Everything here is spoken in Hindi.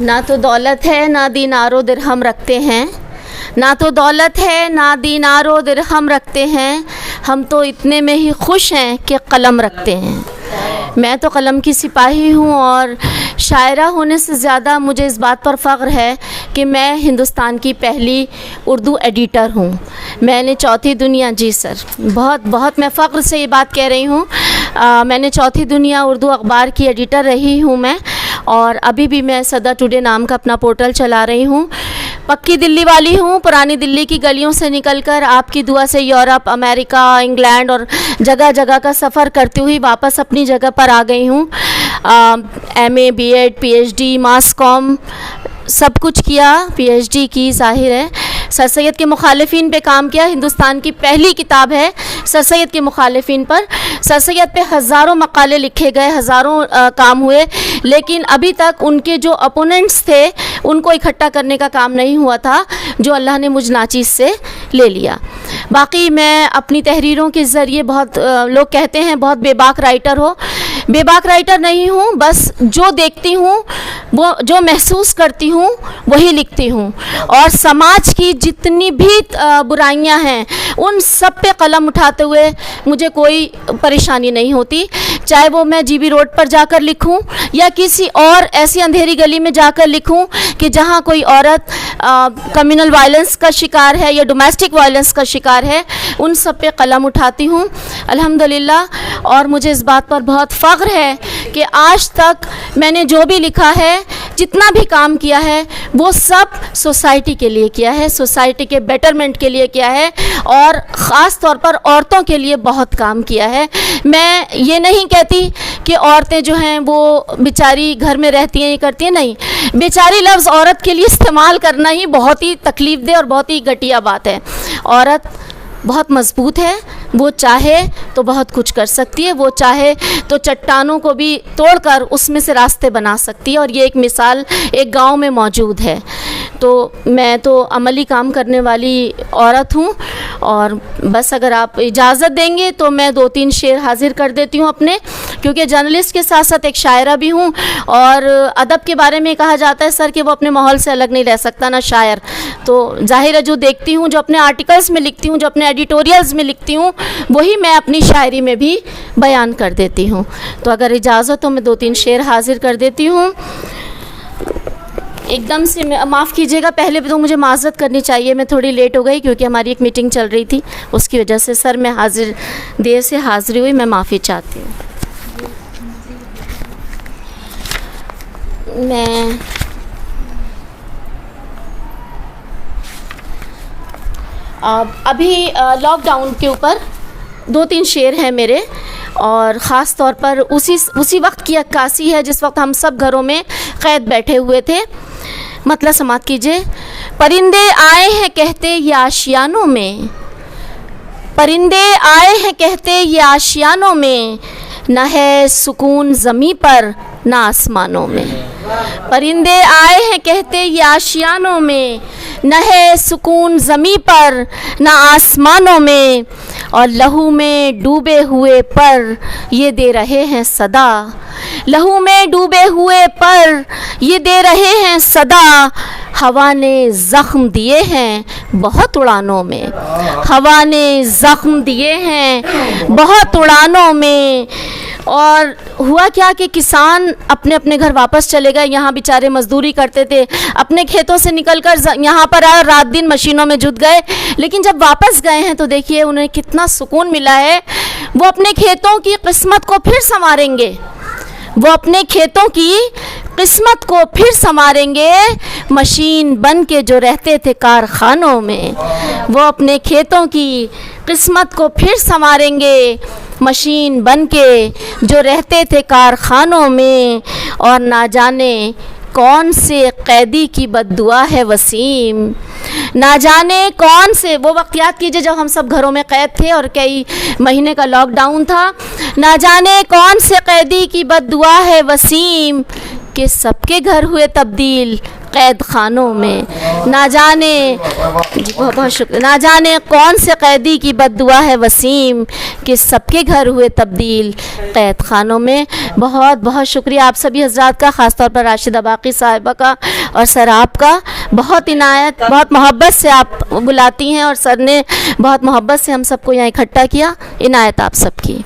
ना तो दौलत है ना दीनारो दिरहम रखते हैं, ना तो दौलत है ना दीनारो दिरहम रखते हैं, हम तो इतने में ही खुश हैं कि कलम रखते हैं। मैं तो कलम की सिपाही हूँ और शायरा होने से ज़्यादा मुझे इस बात पर फ़ख्र है कि मैं हिंदुस्तान की पहली उर्दू एडिटर हूँ। मैंने चौथी दुनिया, जी सर, बहुत मैं फ़ख्र से ये बात कह रही हूँ। मैंने चौथी दुनिया उर्दू अखबार की एडिटर रही हूँ मैं, और अभी भी मैं सदा टुडे नाम का अपना पोर्टल चला रही हूँ। पक्की दिल्ली वाली हूँ, पुरानी दिल्ली की गलियों से निकलकर आपकी दुआ से यूरोप, अमेरिका, इंग्लैंड और जगह जगह का सफ़र करती हुई वापस अपनी जगह पर आ गई हूँ। MA, BEd, PhD, मास कॉम सब कुछ किया, PhD की, ज़ाहिर है। सर सैयद के मुखालिफिन पे काम किया। हिंदुस्तान की पहली किताब है सर सैयद के मुखालिफिन पर। सर सैयद पे हज़ारों मकाले लिखे गए, हज़ारों काम हुए, लेकिन अभी तक उनके जो अपोनेंट्स थे उनको इकट्ठा करने का काम नहीं हुआ था, जो अल्लाह ने मुझ नाचीज़ से ले लिया। बाकी मैं अपनी तहरीरों के ज़रिए, बहुत लोग कहते हैं बहुत बेबाक राइटर हो, बेबाक राइटर नहीं हूँ, बस जो देखती हूँ, वो जो महसूस करती हूँ वही लिखती हूँ। और समाज की जितनी भी बुराइयां हैं उन सब पे कलम उठाते हुए मुझे कोई परेशानी नहीं होती, चाहे वो मैं GB रोड पर जाकर लिखूं या किसी और ऐसी अंधेरी गली में जाकर लिखूं कि जहां कोई औरत कम्युनल वायलेंस का शिकार है या डोमेस्टिक वायलेंस का शिकार है, उन सब पे कलम उठाती हूं अल्हम्दुलिल्लाह। और मुझे इस बात पर बहुत फ़ख्र है कि आज तक मैंने जो भी लिखा है, जितना भी काम किया है, वो सब सोसाइटी के लिए किया है, सोसाइटी के बेटरमेंट के लिए किया है, और ख़ास तौर पर औरतों के लिए बहुत काम किया है। मैं ये नहीं कहती कि औरतें जो हैं वो बेचारी घर में रहती हैं, ये करती हैं, नहीं, बेचारी लफ्ज़ औरत के लिए इस्तेमाल करना ही बहुत ही तकलीफ़देह और बहुत ही घटिया बात है। औरत बहुत मजबूत है, वो चाहे तो बहुत कुछ कर सकती है, वो चाहे तो चट्टानों को भी तोड़कर उसमें से रास्ते बना सकती है, और ये एक मिसाल एक गांव में मौजूद है। तो मैं तो अमली काम करने वाली औरत हूँ, और बस अगर आप इजाज़त देंगे तो मैं 2-3 शेर हाजिर कर देती हूँ अपने, क्योंकि जर्नलिस्ट के साथ साथ एक शायरा भी हूँ। और अदब के बारे में कहा जाता है सर कि वो अपने माहौल से अलग नहीं रह सकता, ना शायर। तो जाहिर है जो देखती हूँ, जो अपने आर्टिकल्स में लिखती हूँ, जो अपने एडिटोरियल्स में लिखती हूँ, वही मैं अपनी शायरी में भी बयान कर देती हूँ। तो अगर इजाज़त हो मैं 2-3 शेर हाजिर कर देती हूँ। एकदम से माफ़ कीजिएगा, पहले तो मुझे माज़रत करनी चाहिए, मैं थोड़ी लेट हो गई क्योंकि हमारी एक मीटिंग चल रही थी, उसकी वजह से सर मैं देर से हाज़िर हुई, मैं माफ़ी चाहती हूँ। मैं अभी लॉकडाउन के ऊपर 2-3 शेर हैं मेरे, और ख़ास तौर पर उसी वक्त की अक्कासी है जिस वक्त हम सब घरों में क़ैद बैठे हुए थे। मतलब समात कीजिए। परिंदे आए हैं कहते ये आशियानों में, परिंदे आए हैं कहते ये आशियानों में, न है सुकून ज़मीं पर न आसमानों में। परिंदे आए हैं कहते ये आशियानों में, न है सुकून ज़मीं पर न आसमानों में, और लहू में डूबे हुए पर ये दे रहे हैं सदा, लहू में डूबे हुए पर ये दे रहे हैं सदा। हवा ने ज़ख्म दिए हैं बहुत उड़ानों में, हवा ने ज़ख्म दिए हैं बहुत उड़ानों में। और हुआ क्या कि किसान अपने अपने घर वापस चले गए, यहाँ बेचारे मजदूरी करते थे, अपने खेतों से निकलकर यहाँ पर आए, रात दिन मशीनों में जुट गए, लेकिन जब वापस गए हैं तो देखिए उन्हें कितना सुकून मिला है। वो अपने खेतों की किस्मत को फिर संवारेंगे, वो अपने खेतों की किस्मत को फिर संवारेंगे, मशीन बन के जो रहते थे कारखानों में, वो अपने खेतों की किस्मत को फिर संवारेंगे, मशीन बन के जो रहते थे कारखानों में। और ना जाने कौन से कैदी की बद्दुआ है वसीम, ना जाने कौन से, वो वक्त याद कीजिए जब हम सब घरों में कैद थे और कई महीने का लॉकडाउन था, ना जाने कौन से कैदी की बद्दुआ है वसीम, कि सबके घर हुए तब्दील कैद खानों में। ना जाने, बहुत बहुत शुक्रिया, ना जाने कौन से कैदी की बद्दुआ है वसीम कि सबके घर हुए तब्दील कैद खानों में। बहुत बहुत शुक्रिया आप सभी हजरात का, ख़ास तौर पर राशिदा बाकी साहिबा का और सर आपका। बहुत इनायत, बहुत मोहब्बत से आप बुलाती हैं और सर ने बहुत मोहब्बत से हम सबको यहाँ इकट्ठा किया। इनायत आप सबकी।